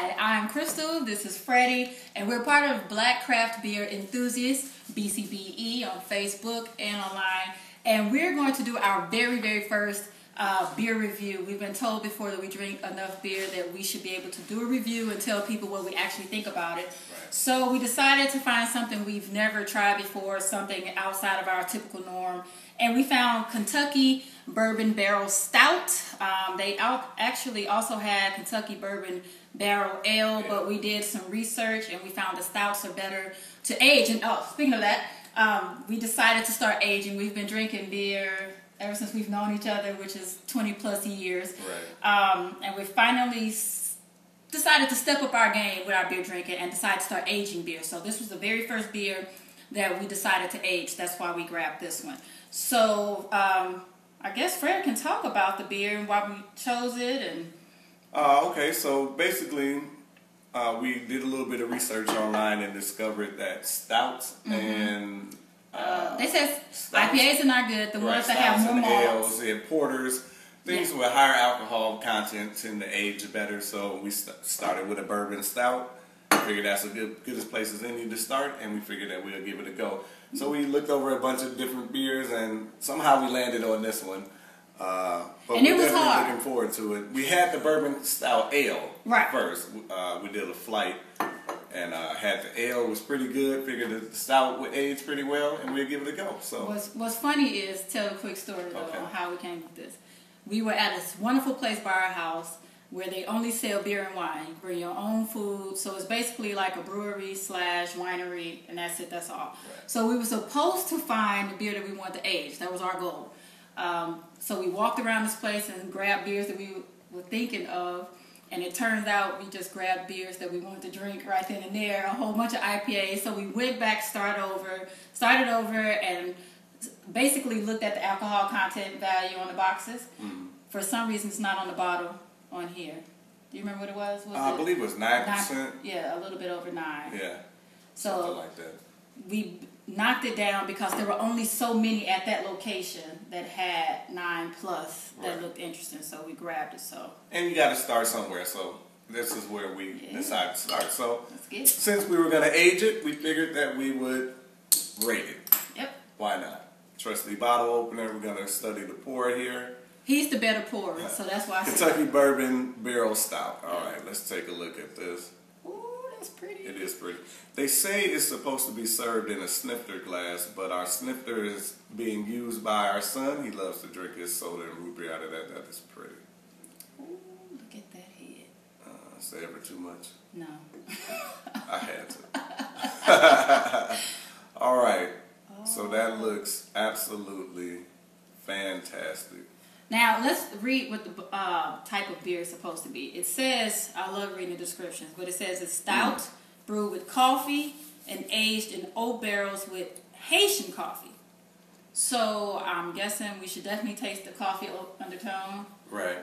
Hi, I'm Crystal, this is Freddie, and we're part of Black Craft Beer Enthusiasts, BCBE, on Facebook and online. And we're going to do our very first beer review. We've been told before that we drink enough beer that we should be able to do a review and tell people what we actually think about it. Right. So we decided to find something we've never tried before, something outside of our typical norm. And we found Kentucky Bourbon Barrel Stout. They actually also had Kentucky Bourbon Barrel Ale, but we did some research and we found the stouts are better to age. And speaking of that, we decided to start aging. We've been drinking beer ever since we've known each other, which is 20 plus years. Right. And we finally decided to step up our game with our beer drinking and decided to start aging beer. So this was the very first beer that we decided to age. That's why we grabbed this one. So I guess Fred can talk about the beer and why we chose it. And okay, so basically we did a little bit of research online and discovered that stouts and they said IPAs are not good. The ones that have more malts, ales and porters, things with higher alcohol content tend to age better. So we started with a bourbon stout. Figured that's a goodest place as any to start, and we figured that we'll give it a go. So we looked over a bunch of different beers, and somehow we landed on this one. But and it was hard. Looking forward to it. We had the bourbon stout ale first. We did a flight, and had the ale. Was pretty good. Figured the stout would age pretty well, and we'll give it a go. So what's funny is, tell a quick story though on how we came with this. We were at this wonderful place by our house where they only sell beer and wine. You bring your own food. So it's basically like a brewery / winery, and that's it, that's all. Right. So we were supposed to find the beer that we wanted to age. That was our goal. So we walked around this place and grabbed beers that we were thinking of, and it turns out we just grabbed beers that we wanted to drink right then and there, a whole bunch of IPAs. So we went back, started over, and basically looked at the alcohol content value on the boxes. Mm-hmm. For some reason, it's not on the bottle on here. Do you remember what it was? I believe it was 9%. Yeah, a little bit over 9. Yeah. So something like that. We knocked it down because there were only so many at that location that had 9+ that looked interesting. So we grabbed it. So. And you got to start somewhere. So this is where we decided to start. So let's get it. Since we were going to age it, we figured that we would rate it. Yep. Why not? Trusty bottle opener. We're going to study the pour here. He's the better pourer, so that's why I Kentucky Bourbon Barrel Stout. All right, let's take a look at this. Ooh, that's pretty. It is pretty. They say it's supposed to be served in a snifter glass, but our snifter is being used by our son. He loves to drink his soda and root beer out of that. That is pretty. Ooh, look at that head. Is that ever too much? No. I had to. All right. Oh. So that looks absolutely fantastic. Now, let's read what the type of beer is supposed to be. It says, I love reading the descriptions, but it says it's stout, brewed with coffee, and aged in oak barrels with Haitian coffee. So, I'm guessing we should definitely taste the coffee undertone. Right.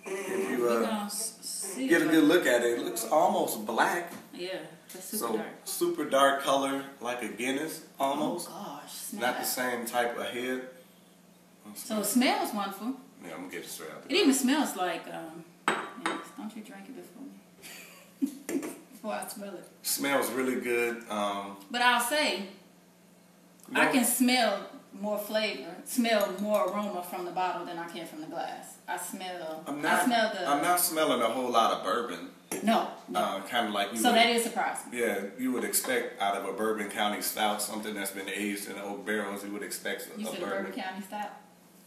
If you get a good look at it, it looks almost black. Yeah, that's super dark. Super dark color, like a Guinness, almost. Oh, gosh. Not the same type of head. So it smells wonderful. Yeah, I'm gonna get it straight out. It even smells like. Don't you drink it before me? Before I smell it. Smells really good. But I'll say, I can smell more flavor, smell more aroma from the bottle than I can from the glass. I'm not smelling a whole lot of bourbon. No. Kind of like you. So that is surprising. Yeah, you would expect out of a Bourbon County stout, something that's been aged in oak barrels, you would expect You said a Bourbon County stout?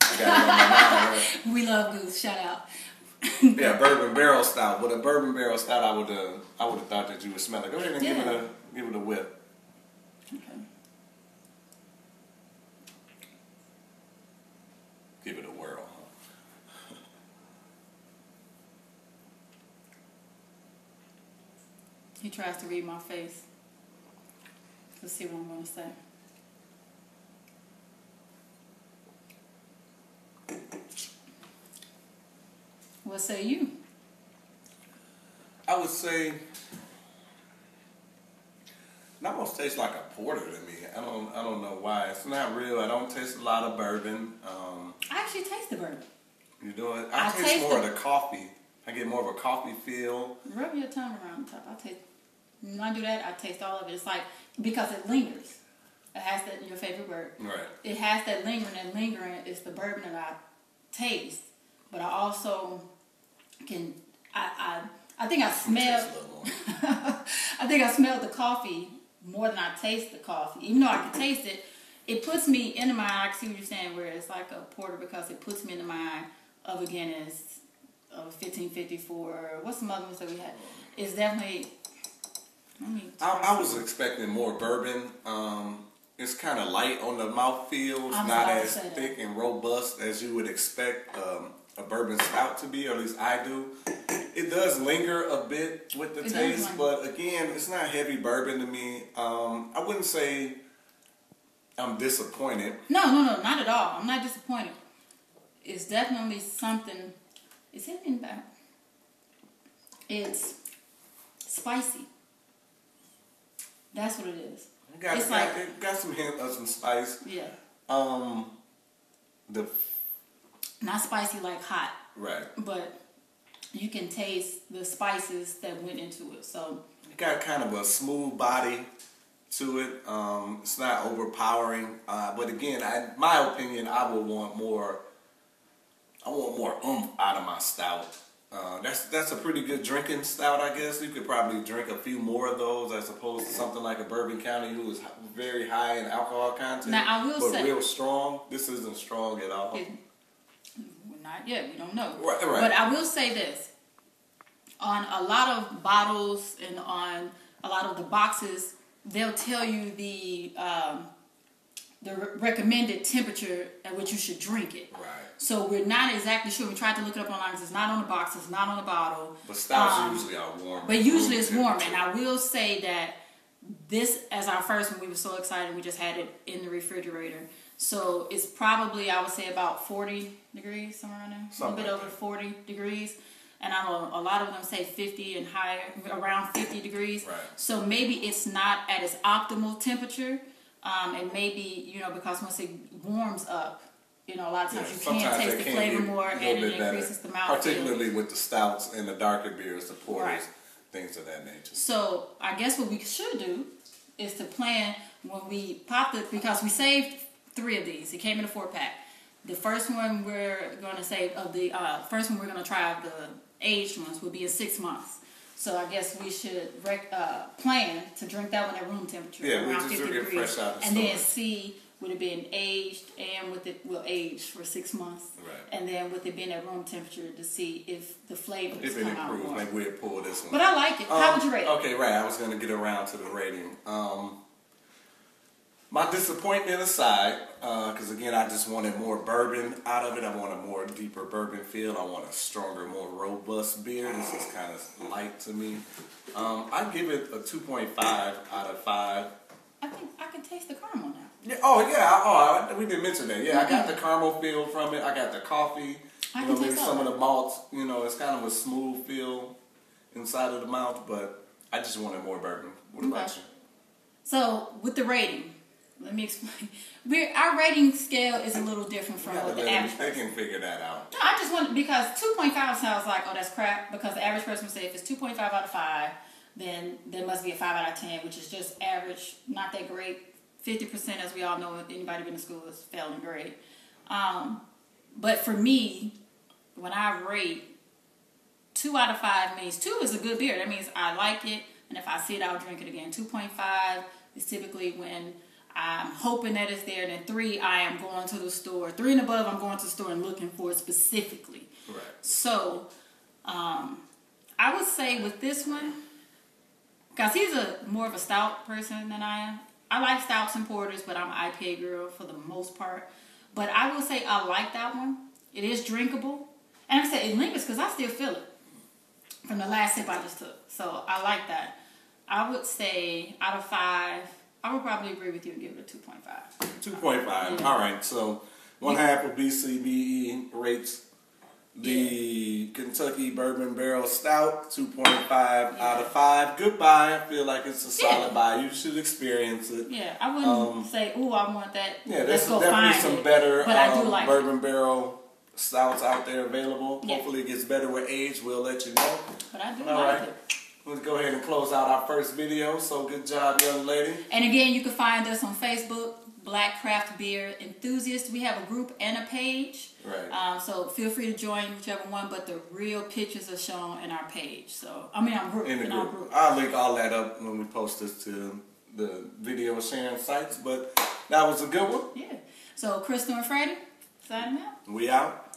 I got it on my mind, right? We love Goose. Shout out. Yeah, Bourbon Barrel Stout. With a Bourbon Barrel Stout, I would have thought that you would smell it. Go ahead and give it a whip. Okay. Give it a whirl. He tries to read my face. Let's see what I'm going to say. What say you? I would say it almost tastes like a porter to me. I don't know why. It's not real. I don't taste a lot of bourbon. I actually taste the bourbon. You do it? I taste more of the coffee I get more of a coffee feel. Rub your tongue around the top. I taste. When I do that, I taste all of it. It's like, because it lingers. It has that, your favorite word. Right. It has that lingering, and lingering is the bourbon that I taste. But I also can, I think I smell, I think I smell the coffee more than I taste the coffee. Even though I can taste it, it puts me in the mind, I see what you're saying, where it's like a porter, because it puts me in the mind of a Guinness, of a 1554, what's some other ones that we had? It's definitely, I was expecting more bourbon. It's kind of light on the mouthfeel. It's not as thick and robust as you would expect a bourbon stout to be, or at least I do. It does linger a bit with the taste, but again, it's not heavy bourbon to me. I wouldn't say I'm disappointed. No, not at all. I'm not disappointed. It's definitely something. It's hitting back. It's spicy. That's what it is. It got some hint of some spice. Yeah. Not spicy like hot. Right. But you can taste the spices that went into it. So it got kind of a smooth body to it. It's not overpowering. But again, my opinion, I would want more. I want more oomph out of my stout. That's a pretty good drinking stout, I guess. You could probably drink a few more of those as opposed to something like a Bourbon County, who is very high in alcohol content. Now, I will say, real strong. This isn't strong at all. Not yet. We don't know. Right. But I will say this: on a lot of bottles and on a lot of the boxes, they'll tell you the recommended temperature at which you should drink it. Right. So we're not exactly sure. We tried to look it up online. It's not on the box. It's not on the bottle. But stouts usually are warm. But usually it's warm. And I will say that this, as our first one, we were so excited. We just had it in the refrigerator. So it's probably, I would say, about 40 degrees, somewhere around there. A little bit over 40 degrees. And I know a lot of them say 50 and higher, around 50 degrees. Right. So maybe it's not at its optimal temperature. And maybe, because once it warms up, a lot of times you can't taste the flavor more, and it increases the mouthfeel. Particularly with the stouts and the darker beers, the porters, things of that nature. So I guess what we should do is to plan when we pop it, because we saved 3 of these. It came in a 4-pack. The first one we're going to save, first one we're going to try of the aged ones will be in 6 months. So I guess we should plan to drink that one at room temperature, around 50 degrees, fresh out of the store. Then see would it been aged, and with it will age for 6 months, and then with it being at room temperature to see if the flavors come out more. If it improves, maybe we'll pull this one. But I like it. How would you rate it? Okay, right. I was going to get around to the rating. My disappointment aside, because again, I just wanted more bourbon out of it. I want a more deeper bourbon feel. I want a stronger, more robust beer. This is kind of light to me. I give it a 2.5 out of 5. I think I can taste the caramel now. Yeah. We didn't mention that. Yeah, I got the caramel feel from it. I got the coffee. Maybe some of the malts. It's kind of a smooth feel inside of the mouth, but I just wanted more bourbon. What about you? So with the rating, let me explain. Our rating scale is a little different from what the average person. They can figure that out. No, I just want, because 2.5 sounds like, oh, that's crap, because the average person would say if it's 2.5 out of 5, then there must be a 5 out of 10, which is just average, not that great. 50%, as we all know, if anybody been to school, is failing grade. But for me, when I rate, 2 out of 5 means 2 is a good beer. That means I like it, and if I see it, I'll drink it again. 2.5 is typically when I'm hoping that it's there. Then 3, I am going to the store. 3 and above, I'm going to the store and looking for it specifically. Right. So, I would say with this one, because he's more of a stout person than I am. I like stouts and porters, but I'm an IPA girl for the most part. But I will say I like that one. It is drinkable. And I say it lingers because I still feel it from the last sip I just took. So I like that. I would say out of 5, I would probably agree with you and give it a 2.5. 2.5. Yeah. All right. So one half of BCBE rates the Kentucky Bourbon Barrel Stout, 2.5 out of 5. Goodbye. I feel like it's a solid buy. You should experience it. Yeah, I wouldn't say, ooh, I want that. Yeah, there's definitely some better but I do like bourbon barrel stouts out there available. Yeah. Hopefully it gets better with age. We'll let you know. But I do All like right. it. Let's go ahead and close out our first video. So good job, young lady. And again, you can find us on Facebook, Black Craft Beer Enthusiasts. We have a group and a page. Right. So feel free to join whichever one, but the real pictures are shown in our page. So, I mean, our group. In the our group. group. I'll link all that up when we post this to the video sharing sites. But that was a good one. Yeah. So, Crystal and Freddie, signing out. We out.